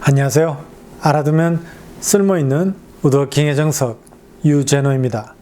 안녕하세요. 알아두면 쓸모있는 우드워킹의 정석 유재노입니다.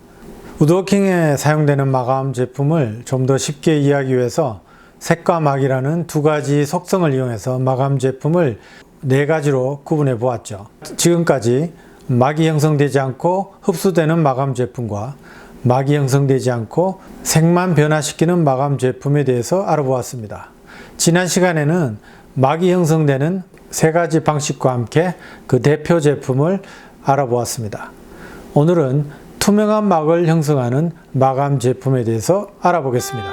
우드워킹에 사용되는 마감 제품을 좀 더 쉽게 이해하기 위해서 색과 막이라는 두 가지 속성을 이용해서 마감 제품을 네 가지로 구분해 보았죠. 지금까지 막이 형성되지 않고 흡수되는 마감 제품과 막이 형성되지 않고 색만 변화시키는 마감 제품에 대해서 알아보았습니다. 지난 시간에는 막이 형성되는 세 가지 방식과 함께 그 대표 제품을 알아보았습니다. 오늘은 투명한 막을 형성하는 마감 제품에 대해서 알아보겠습니다.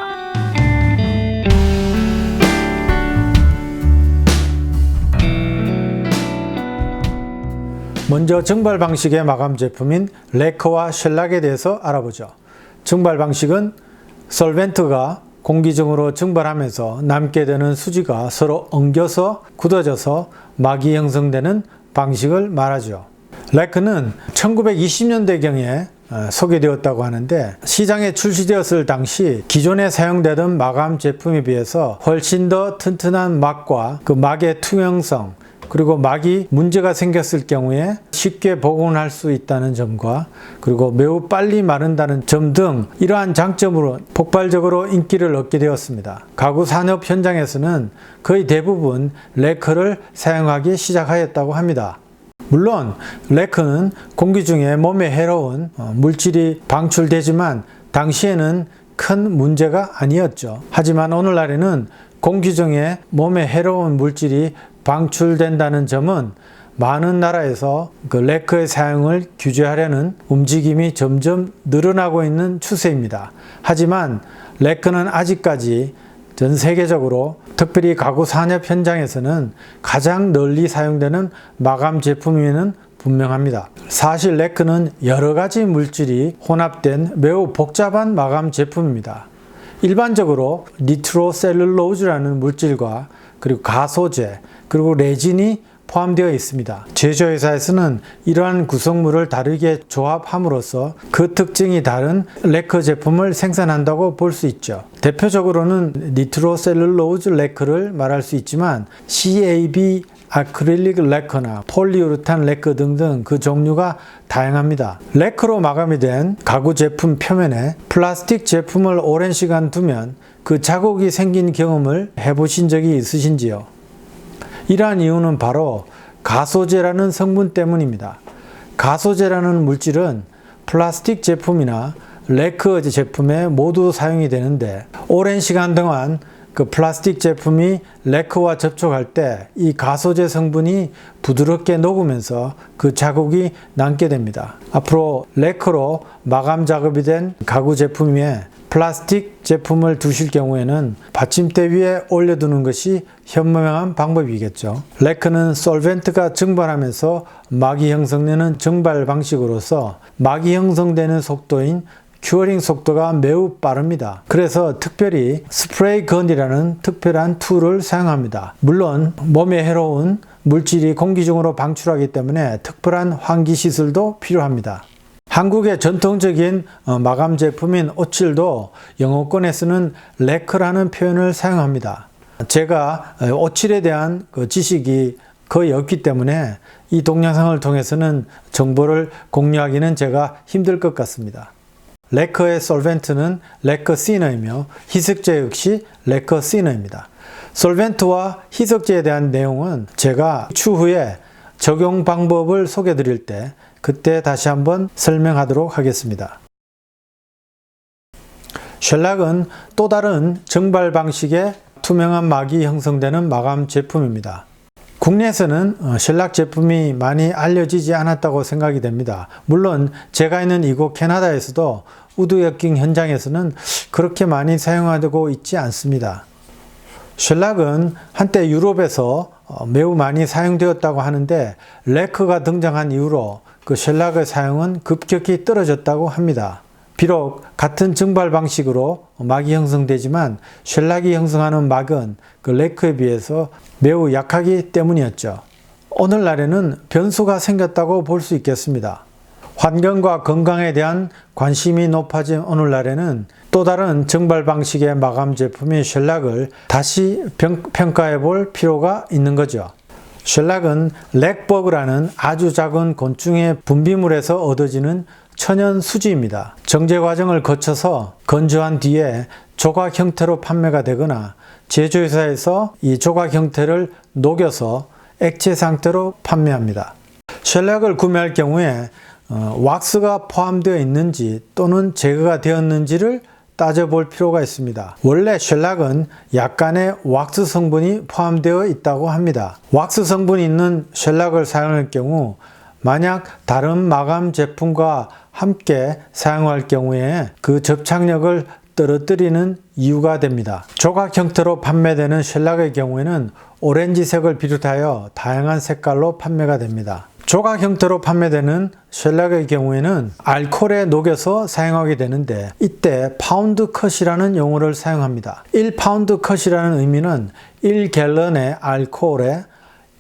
먼저 증발 방식의 마감 제품인 레커와 쉘락에 대해서 알아보죠. 증발 방식은 솔벤트가 공기 중으로 증발하면서 남게 되는 수지가 서로 엉겨서 굳어져서 막이 형성되는 방식을 말하죠. 레크는 1920년대경에 소개되었다고 하는데 시장에 출시되었을 당시 기존에 사용되던 마감 제품에 비해서 훨씬 더 튼튼한 막과 그 막의 투명성, 그리고 막이 문제가 생겼을 경우에 쉽게 복원할 수 있다는 점과 그리고 매우 빨리 마른다는 점 등 이러한 장점으로 폭발적으로 인기를 얻게 되었습니다. 가구 산업 현장에서는 거의 대부분 레커를 사용하기 시작하였다고 합니다. 물론 레커는 공기 중에 몸에 해로운 물질이 방출되지만 당시에는 큰 문제가 아니었죠. 하지만 오늘날에는 공기 중에 몸에 해로운 물질이 방출된다는 점은 많은 나라에서 그 레커의 사용을 규제하려는 움직임이 점점 늘어나고 있는 추세입니다. 하지만 레커는 아직까지 전 세계적으로 특별히 가구 산업 현장에서는 가장 널리 사용되는 마감 제품임에는 분명합니다. 사실 레커는 여러 가지 물질이 혼합된 매우 복잡한 마감 제품입니다. 일반적으로 니트로셀룰로즈라는 물질과 그리고 가소제, 그리고 레진이 포함되어 있습니다. 제조회사에서는 이러한 구성물을 다르게 조합함으로써 그 특징이 다른 레커 제품을 생산한다고 볼 수 있죠. 대표적으로는 니트로셀룰로즈 레커를 말할 수 있지만 CAB 아크릴릭 레커나 폴리우르탄 레커 등등 그 종류가 다양합니다. 레커로 마감이 된 가구 제품 표면에 플라스틱 제품을 오랜 시간 두면 그 자국이 생긴 경험을 해보신 적이 있으신지요? 이러한 이유는 바로 가소제라는 성분 때문입니다. 가소제라는 물질은 플라스틱 제품이나 레커 제품에 모두 사용이 되는데 오랜 시간 동안 그 플라스틱 제품이 레커와 접촉할 때 이 가소제 성분이 부드럽게 녹으면서 그 자국이 남게 됩니다. 앞으로 레커로 마감 작업이 된 가구 제품에 플라스틱 제품을 두실 경우에는 받침대 위에 올려두는 것이 현명한 방법이겠죠. 레커는 솔벤트가 증발하면서 막이 형성되는 증발 방식으로서 막이 형성되는 속도인 큐어링 속도가 매우 빠릅니다. 그래서 특별히 스프레이 건이라는 특별한 툴을 사용합니다. 물론 몸에 해로운 물질이 공기 중으로 방출하기 때문에 특별한 환기 시술도 필요합니다. 한국의 전통적인 마감 제품인 오칠도 영어권에서는 레커라는 표현을 사용합니다. 제가 오칠에 대한 그 지식이 거의 없기 때문에 이 동영상을 통해서는 정보를 공유하기는 제가 힘들 것 같습니다. 레커의 솔벤트는 레커 시너이며 희석제 역시 레커 시너입니다. 솔벤트와 희석제에 대한 내용은 제가 추후에 적용 방법을 소개해 드릴 때 그때 다시 한번 설명하도록 하겠습니다. 쉘락은 또 다른 증발 방식의 투명한 막이 형성되는 마감 제품입니다. 국내에서는 쉘락 제품이 많이 알려지지 않았다고 생각이 됩니다. 물론 제가 있는 이곳 캐나다에서도 우드워킹 현장에서는 그렇게 많이 사용하고 있지 않습니다. 쉘락은 한때 유럽에서 매우 많이 사용되었다고 하는데 레커가 등장한 이후로 그 쉘락의 사용은 급격히 떨어졌다고 합니다. 비록 같은 증발 방식으로 막이 형성되지만 쉘락이 형성하는 막은 그 레커에 비해서 매우 약하기 때문이었죠. 오늘날에는 변수가 생겼다고 볼 수 있겠습니다. 환경과 건강에 대한 관심이 높아진 오늘날에는 또 다른 증발 방식의 마감 제품인 쉘락을 다시 평가해 볼 필요가 있는 거죠. 쉘락은 렉버그라는 아주 작은 곤충의 분비물에서 얻어지는 천연 수지입니다. 정제 과정을 거쳐서 건조한 뒤에 조각 형태로 판매가 되거나 제조회사에서 이 조각 형태를 녹여서 액체 상태로 판매합니다. 쉘락을 구매할 경우에 왁스가 포함되어 있는지 또는 제거가 되었는지를 따져볼 필요가 있습니다. 원래 쉘락은 약간의 왁스 성분이 포함되어 있다고 합니다. 왁스 성분이 있는 쉘락을 사용할 경우 만약 다른 마감 제품과 함께 사용할 경우에 그 접착력을 떨어뜨리는 이유가 됩니다. 조각 형태로 판매되는 쉘락의 경우에는 오렌지색을 비롯하여 다양한 색깔로 판매가 됩니다. 조각 형태로 판매되는 쉘락의 경우에는 알코올에 녹여서 사용하게 되는데 이때 파운드 컷이라는 용어를 사용합니다. 1파운드 컷이라는 의미는 1갤런의 알코올에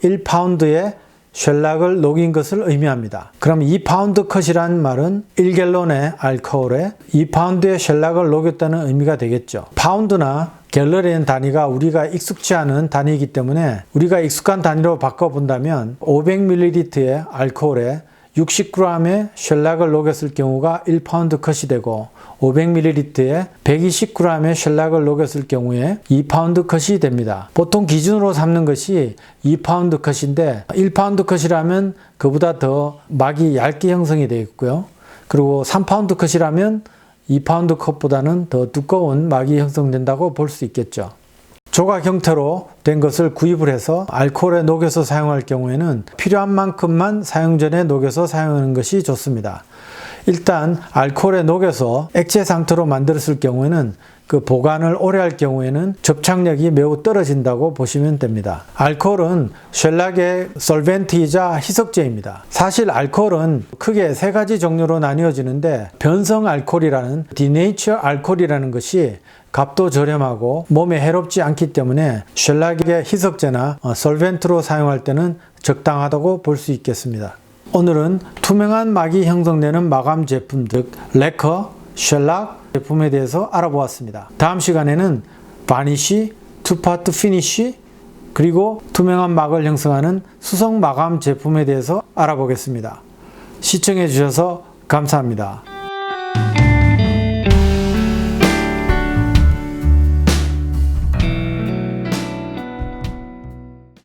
1파운드의 쉘락을 녹인 것을 의미합니다. 그럼 2파운드 컷이라는 말은 1갤런의 알코올에 2파운드의 쉘락을 녹였다는 의미가 되겠죠. 파운드나 갤런이라는 단위가 우리가 익숙지 않은 단위이기 때문에 우리가 익숙한 단위로 바꿔본다면 500ml의 알코올에 60g의 쉘락을 녹였을 경우가 1파운드 컷이 되고 500ml에 120g의 쉘락을 녹였을 경우에 2파운드 컷이 됩니다. 보통 기준으로 삼는 것이 2파운드 컷인데 1파운드 컷이라면 그보다 더 막이 얇게 형성이 되겠고요. 그리고 3파운드 컷이라면 2파운드 컷보다는 더 두꺼운 막이 형성된다고 볼 수 있겠죠. 조각 형태로 된 것을 구입을 해서 알코올에 녹여서 사용할 경우에는 필요한 만큼만 사용 전에 녹여서 사용하는 것이 좋습니다. 일단 알코올에 녹여서 액체 상태로 만들었을 경우에는 그 보관을 오래 할 경우에는 접착력이 매우 떨어진다고 보시면 됩니다. 알코올은 쉘락의 솔벤트이자 희석제입니다. 사실 알코올은 크게 세 가지 종류로 나뉘어지는데 변성 알코올이라는 디네이처 알코올이라는 것이 값도 저렴하고 몸에 해롭지 않기 때문에 쉘락의 희석제나 솔벤트로 사용할 때는 적당하다고 볼 수 있겠습니다. 오늘은 투명한 막이 형성되는 마감 제품, 즉 레커, 쉘락 제품에 대해서 알아보았습니다. 다음 시간에는 바니쉬, 투파트 피니쉬, 그리고 투명한 막을 형성하는 수성 마감 제품에 대해서 알아보겠습니다. 시청해 주셔서 감사합니다.